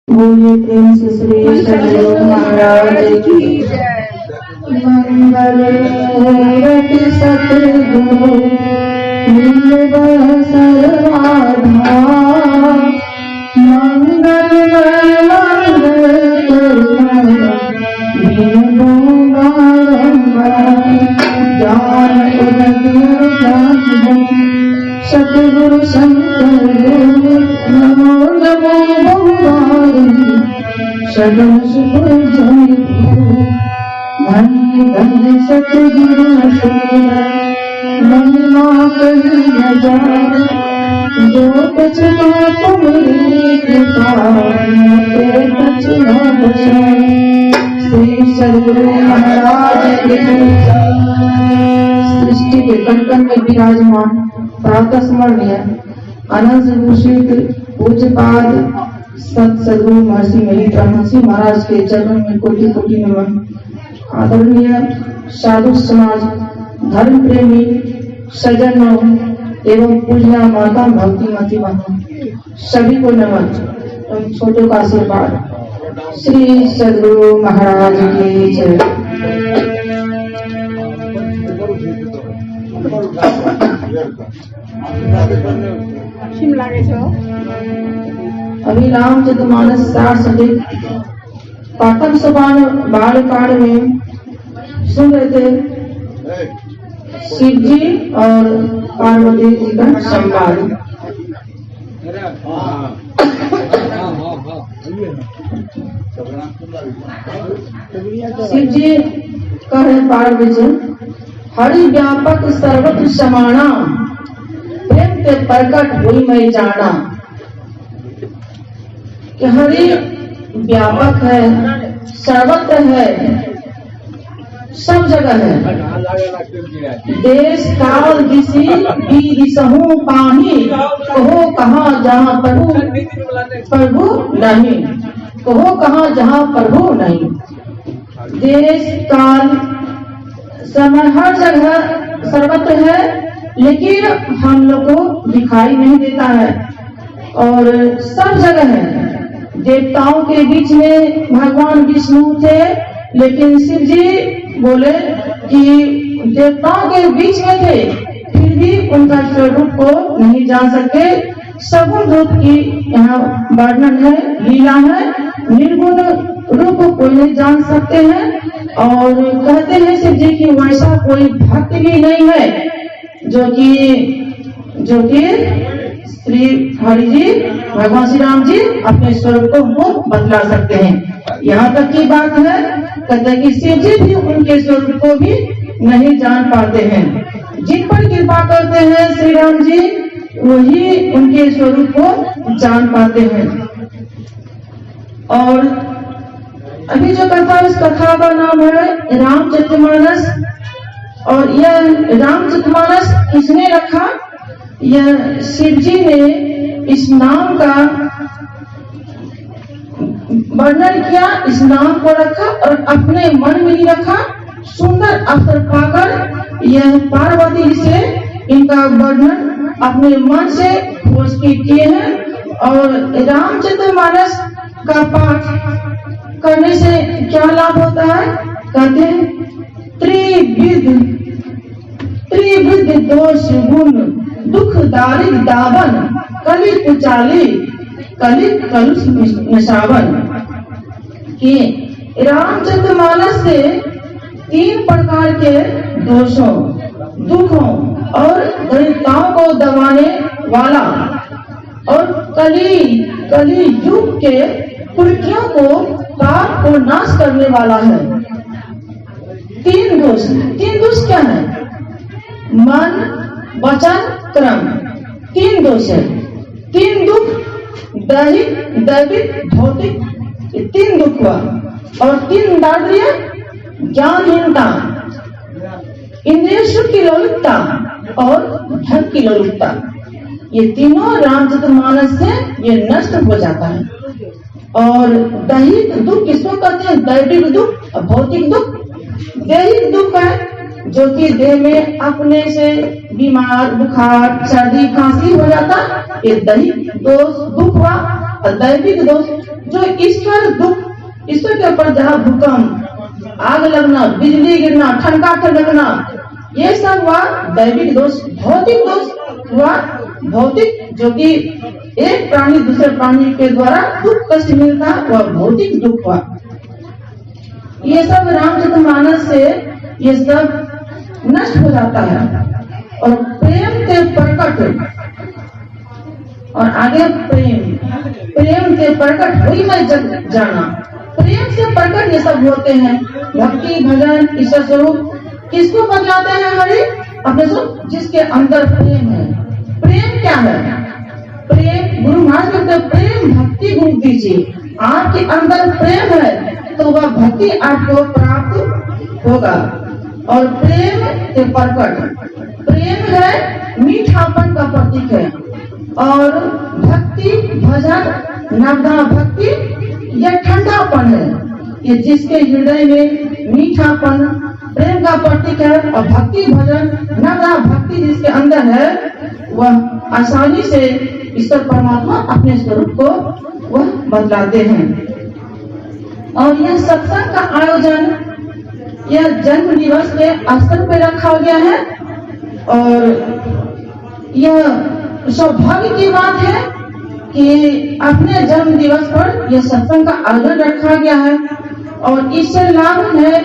बोलिए प्रेम से श्री सद्गुरु महाराज की मंगल मूरत सतगुरु सर्वाधा मंगल सतगुरु शंकर नमो नमो भगवान सदन सुख जय धन्य धन्य सतगुरु महिमा कही न जाए जो कुछ तुम्हारी कृपा तेरे कुछ न बचाए श्री सद्गुरु महाराज की सृष्टि के कण में विराजमान प्रातः स्मरणीय अनंत भूषित पूज्यपाद सत सद्गुरु महर्षि मेरी ब्रह्मश्री महाराज के चरण में कोटि कोटि नमन। आदरणीय साधु समाज, धर्म प्रेमी सज्जनों एवं पूजना माता भक्तिमती माता सभी को नमन। छोटों का आशीर्वाद। श्री सद्गुरु महाराज की जय। अभी रामचरितमानस सार सहित पाठक सभान बालकांड में सुन रहे थे शिव जी और पार्वती जी का संवाद। शिव जी कहे पार्वती हरि व्यापक सर्वत्र समाना प्रेम के प्रकट हुई मैं जाना कि हरि व्यापक है, सर्वत्र है, सब जगह है। देश काल दिशि दिशहु पाही कहो कहाँ जहाँ प्रभु नहीं, कहो कहाँ जहाँ प्रभु नहीं। देश काल समय हर जगह सर्वत्र है, लेकिन हम लोग को दिखाई नहीं देता है और सब जगह है। देवताओं के बीच में भगवान विष्णु थे, लेकिन शिव जी बोले कि देवताओं के बीच में थे, फिर भी उनका स्वरूप को नहीं जान सके। सगुण रूप की यहाँ वर्णन है, लीला है, निर्गुण रूप को नहीं जान सकते हैं। और कहते हैं शिव जी की वैसा कोई भक्त भी नहीं है जो कि श्री हरि जी भगवान श्री राम जी अपने स्वरूप को वो बतला सकते हैं। यहाँ तक की बात है, कहते हैं कि शिव जी भी उनके स्वरूप को भी नहीं जान पाते हैं। जिन पर कृपा करते हैं श्री राम जी, वही उनके स्वरूप को जान पाते हैं। और अभी जो कथा, इस कथा का नाम है रामचरितमानस। और यह रामचरितमानस किसने रखा? यह शिव जी ने इस नाम का वर्णन किया, इस नाम को रखा और अपने मन में ही रखा। सुंदर अवसर पाकर यह पार्वती जी से इनका वर्णन अपने मन से खोज के किए हैं। और रामचरितमानस का पाठ करने से क्या लाभ होता है? कहते हैं त्रिविध दोष गुण दुख दारिद दावन कलि कुचाली कलि कलुष निशावन। कि रामचरितमानस से 3 प्रकार के दोषों, दुखों और दरिद्रताओं को दबाने वाला और कली युग के कुरीतियों को पाप को नाश करने वाला है। 3 दोष क्या है? मन, वचन, कर्म। 3 दोष है। 3 दुख, दैहिक, दैविक, भौतिक, 3 दुख हुआ। और 3 दारिद्र्य, ज्ञानहीनता, इंद्रिय सुख की लोलुपता और धन की लोलुपता। ये तीनों रामचरितमानस से ये नष्ट हो जाता है। और दैहिक दुख किसको कहते हैं? दैविक दुख और भौतिक दुख। दैहिक दुख है जो कि देह में अपने से बीमार, बुखार, सर्दी, खांसी हो जाता, ये दैहिक दुख हुआ। दैविक दोष जो ईश्वर दुख, ईश्वर के ऊपर जहाँ भूकंप, आग लगना, बिजली गिरना, ठनका ठनकना, ये सब हुआ दैविक दोष। भौतिक दोष हुआ भौतिक, जो कि एक प्राणी दूसरे प्राणी के द्वारा दुख कष्ट मिलता, वह भौतिक दुख हुआ। ये सब रामचरितमानस से ये सब नष्ट हो जाता है और प्रेम के प्रकट, और आगे प्रेम के प्रकट हुई मैं जग जाना, प्रेम से प्रकट ये सब होते हैं। भक्ति भजन ईश्वर स्वरूप किसको बदलाते हैं? हरि अपने स्वरूप, जिसके अंदर प्रेम है। प्रेम क्या है? प्रेम, गुरु महाराज कहते प्रेम भक्ति गुरु दीजिए। आपके अंदर प्रेम है तो वह भक्ति आपको प्राप्त होगा। और प्रेम के प्रकट, प्रेम है मीठापन का प्रतीक है। और भक्ति भजन नवधा भक्ति यह ठंडापन है, ये जिसके हृदय में मीठापन प्रेम का प्रतीक है। और भक्ति भजन नवधा भक्ति जिसके अंदर है, वह आसानी से ईश्वर परमात्मा अपने स्वरूप को वह बदलाते हैं। और यह सत्संग का आयोजन यह जन्म दिवस के अवसर पर रखा गया है। और यह सौभाग्य की बात है कि अपने जन्म दिवस पर यह सत्संग का आयोजन रखा गया है। और इससे लाभ है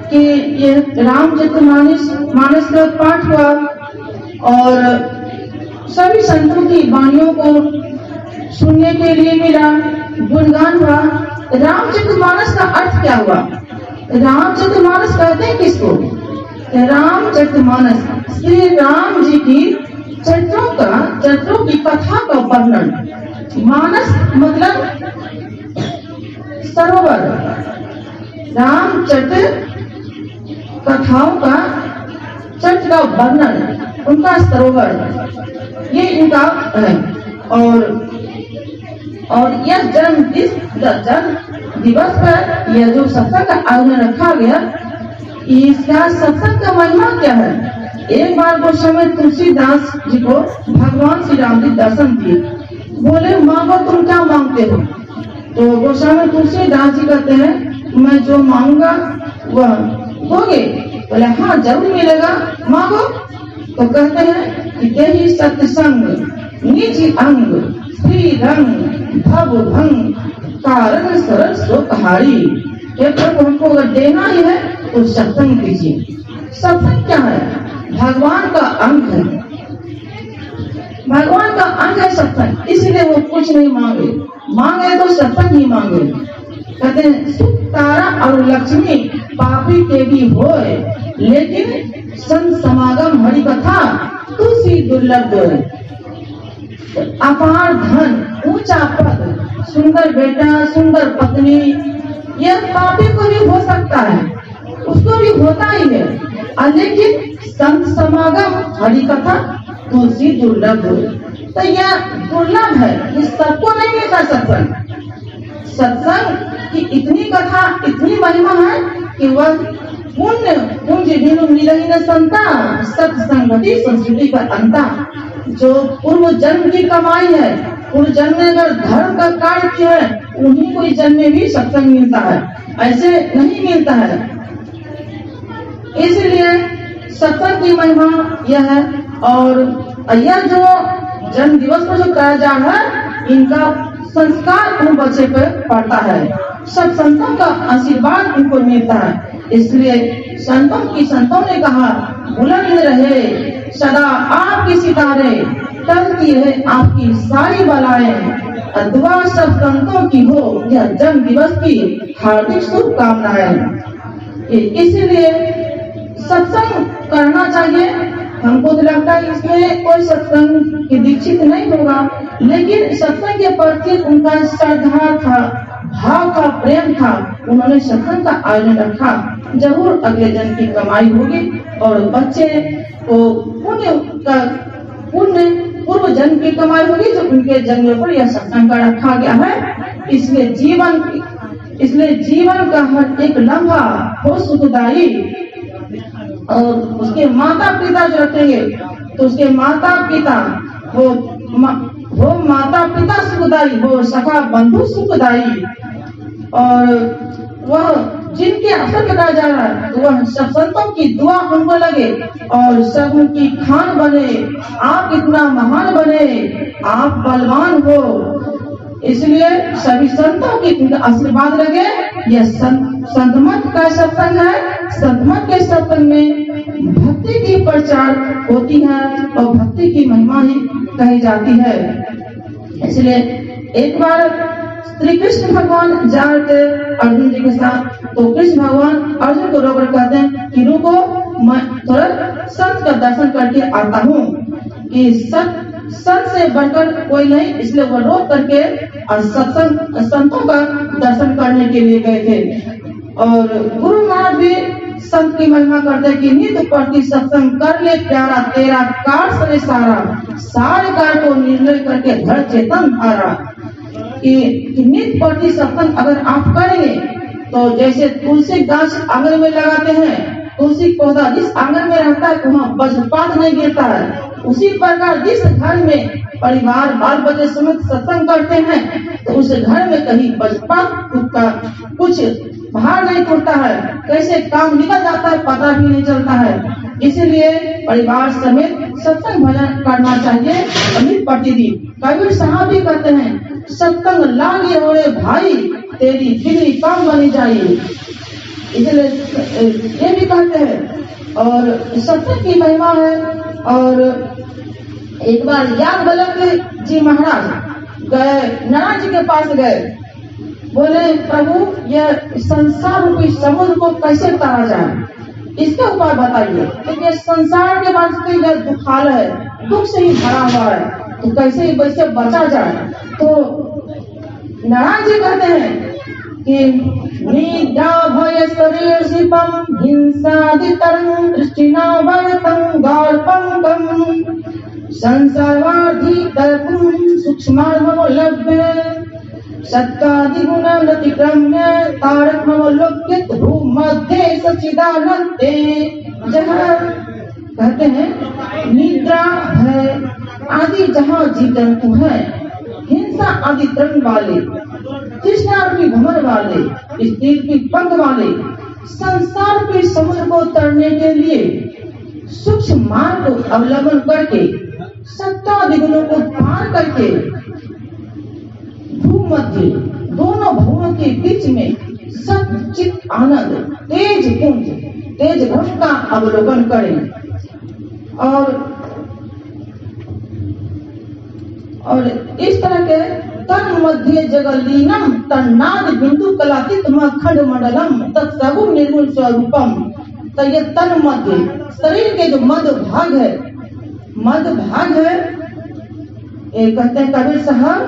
कि ये रामचरितमानस का पाठ हुआ और सभी संतों की वाणियों को सुनने के लिए मिला, गुणगान हुआ। रामचरितमानस का अर्थ क्या हुआ? रामचरितमानस कहते हैं किसको? रामचरितमानस श्री राम जी की चरित्रों की कथा का वर्णन। मानस मतलब सरोवर, रामचरित कथाओं का चरित्र का वर्णन, उनका सरोवर, ये इनका है। और यह जन्म दिवस पर यह जो सत्संग का आयोजन रखा गया, इसका सत्संग का महिमा क्या है? एक बार गोस्वामी तुलसीदास जी को भगवान श्री राम जी दर्शन दिए, बोले मांगो तुम क्या मांगते हो? तो गोस्वामी तुलसीदास जी कहते हैं मैं जो मांगूंगा वह दोगे? बोले हाँ जरूर मिलेगा, मांगो। तो कहते हैं कि तेहि सत्संग निज अंग श्री रंग भव भंग कारण सरल सुखहारी। प्रभु हमको अगर देना ही है तो सत्संग दीजिए। सत्संग क्या है? भगवान का अंग है, भगवान का अंग है सत्संग, इसलिए वो कुछ नहीं मांगे तो सत्संग ही मांगे। कहते हैं सुख तारा और लक्ष्मी पापी के भी होए, लेकिन संत समागम हरि कथा तुलसी दुर्लभ। अपार धन, ऊंचा पद, सुंदर बेटा, सुंदर पत्नी, यह पापी को भी हो सकता है, उसको भी होता ही है। लेकिन संत समागम हरि कथा तुलसी दुर्लभ। तो यह दुर्लभ है, ये सबको नहीं मिलता। सत्संग की इतनी कथा, इतनी महिमा है कि वह पुण्य पुंज बिनु मिलहि न संता, सत्संगति संस्कृति का अंता। जो पूर्व जन्म की कमाई है, पूर्व जन्म में अगर धर्म का कार्य किया है, उन्हीं को इस जन्म में भी सत्संग मिलता है, ऐसे नहीं मिलता है। इसलिए सत्संग की महिमा यह है। और यह जो जन्म दिवस पर जो कराया जा रहा है, इनका संस्कार उन बच्चे पर पड़ता है, सब संतों का आशीर्वाद उनको मिलता है। इसलिए संतों ने कहा बुलंद रहे सदा आपकी सितारे, टलती रहे आपकी सारी बलाएं, दुआ सब संतों की हो यह जन्म दिवस की हार्दिक शुभकामनाएं। इसलिए सत्संग करना चाहिए। हमको तो लगता है इसमें कोई सत्संग की दीक्षित नहीं होगा, लेकिन सत्संग के प्रति उनका श्रद्धा था, भाव का, प्रेम था, उन्होंने सत्संग का आयोजन रखा। जरूर अगले जन्म की कमाई होगी और बच्चे को पुण्य पूर्व जन्म की कमाई होगी जो उनके जन्म पर यह सत्संग का रखा गया है। इसलिए जीवन का हर एक लम्हा हो सुखदायी। और उसके माता पिता जो रखेंगे तो उसके माता पिता हो माता पिता सुखदाई, हो सखा बंधु सुखदाई। और वह जिनके अवसर लगाया जा रहा है वह सब संतों की दुआ उनको लगे और सब उनकी खान बने। आप इतना महान बने, आप बलवान हो, इसलिए सभी संतों की आशीर्वाद लगे। यह संत मत का सत्संग है। संत मत के सत्संग में भक्ति की प्रचार होती है और भक्ति की महिमा ही कही जाती है। इसलिए एक बार श्री कृष्ण भगवान जा रहे थे अर्जुन जी के साथ, तो कृष्ण भगवान अर्जुन को रोककर कहते हैं कि रुको, मैं थोड़ा संत का दर्शन करके आता हूँ, कि संत से बढ़कर कोई नहीं। इसलिए वो रोक करके और संतों का दर्शन करने के लिए गए थे। और गुरु महाराज भी संत की महिमा करते कि नित्य प्रति सत्संग कर ले प्यारा, तेरा कार सरे सारे कार को निर्णय करके धड़ चेतन धारा। कि नित्य प्रति सत्संग अगर आप करेंगे तो जैसे तुलसी गाछ आंगन में लगाते हैं, तुलसी पौधा जिस आंगन में रहता है वहाँ वज्रपात नहीं गिरता है, उसी प्रकार जिस घर में परिवार बाल बच्चे समेत सत्संग करते हैं तो उस घर में कहीं वज्रपात का कुछ बाहर नहीं टूटता है, कैसे काम निकल जाता है पता भी नहीं चलता है। इसीलिए परिवार समेत सत्संग भजन करना चाहिए नित्य प्रतिदिन। कबीर साहब भी कहते हैं सत्संग लागे होए भाई, तेरी बिगड़ी काम बनी जाए। इसलिए ये भी कहते हैं और सत्संग की महिमा है। और एक बार याद बलक जी महाराज गए, नारायण जी के पास गए, बोले प्रभु यह संसार रूपी समुद्र को कैसे तारा जाए, इसका उपाय बताइए। क्योंकि संसार के बाद यह दुखाल है, दुख से ही भरा हुआ है, तो कैसे वैसे बचा जाए। तो नारायण जी कहते हैं कि निद्रा भय शरीर शिपम हिंसादितरं दृष्टिना वर्तं गाढ़पंकं संसारवाधी तर्कुं सूक्ष्मार्मलभ्य सत्कादिगुणानतिक्रम्य तारकमलोक्यत भूमध्ये सच्चिदानंदे। जहाँ कहते हैं निद्रा भय आदि जहाँ जीव जंतु है, हिंसा आदि तरंग वाले, तृष्णा रूपी भ्रमर वाले, स्त्री रूपी पंख वाले, संसार के समुद्र को तरने के लिए सूक्ष्म मार्ग को अवलंबन करके सत्तादि गुणों को पार करके भूमध्य दोनों भूमों के बीच में सच्चित आनंद तेज पुंज तेज घट का अवलोकन करें। और इस तरह के तन मध्य जगलीनम तन्नाद बिंदु कलातीत खंड मंडलम तत्सगुण निर्गुण स्वरूपम। तो ये तन मध्य शरीर के जो मध्य भाग है, ये कहते हैं कबीर साहब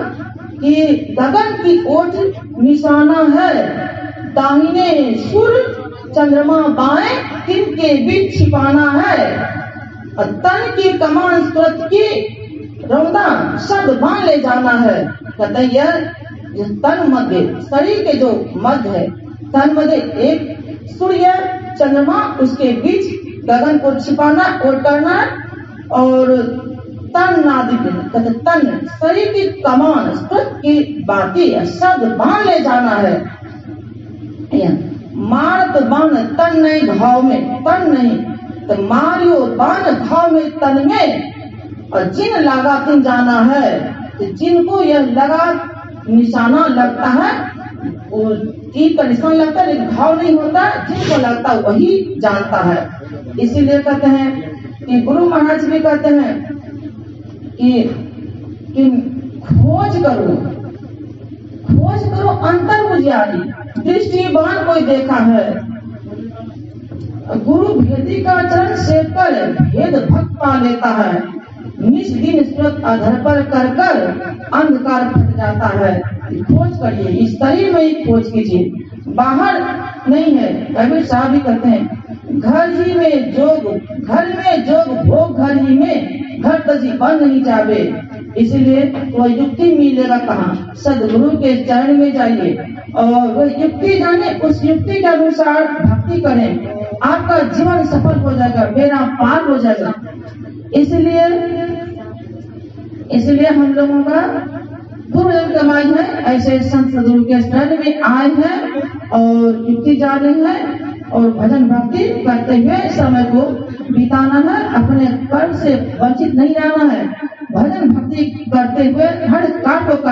कि गगन की ओट निशाना है, दाहिने सूर्य चंद्रमा बाएं तिनके बीच छिपाना है, और तन की कमान सूरत की रौदा शब्द बांध ले जाना है। कहते यह तन मध्य शरीर के जो मध्य है, तन मध्य एक सूर्य चंद्रमा, उसके बीच गगन को छिपाना और करना। और तन नादि कहते तन शरीर की कमान सूरत की बातें शब्द बांध ले जाना है। मारत बाण तन नहीं घाव में, तन नहीं तो मारियो बाण घाव में तन में, और जिन लगा तिन जाना है। तो जिनको यह लगा निशाना लगता है, वो तीर का निशान लगता है लेकिन घाव नहीं होता, जिनको लगता है वही जानता है। इसीलिए कहते हैं कि गुरु महाराज भी कहते हैं कि खोज करो अंतर बुझियारी, दृष्टिबान कोई देखा है। गुरु भेदी का चरण सेव कर भेद भक्त पा लेता है, निज दिन स्रोत आधार पर कर अंधकार फट जाता है। खोज करिए, इस शरीर में ही खोज कीजिए, बाहर नहीं है। कबीर साहब भी कहते हैं घर में जोग भोग घर ही में, घर तजी बन नहीं जावे। इसलिए वह युक्ति मिलेगा कहाँ, सदगुरु के चरण में जाइए और वह युक्ति जाने, उस युक्ति के अनुसार भक्ति करें, आपका जीवन सफल हो जाएगा, बेड़ा पार हो जाएगा। इसलिए इसलिए हम लोगों का पूर्ण कमाई है। ऐसे संत सदगुरु के शरण में आए हैं और युक्ति जा रही है और भजन भक्ति करते हुए समय को बिताना है। अपने कर्म से वंचित नहीं रहना है। भजन भक्ति करते हुए हर कार्य को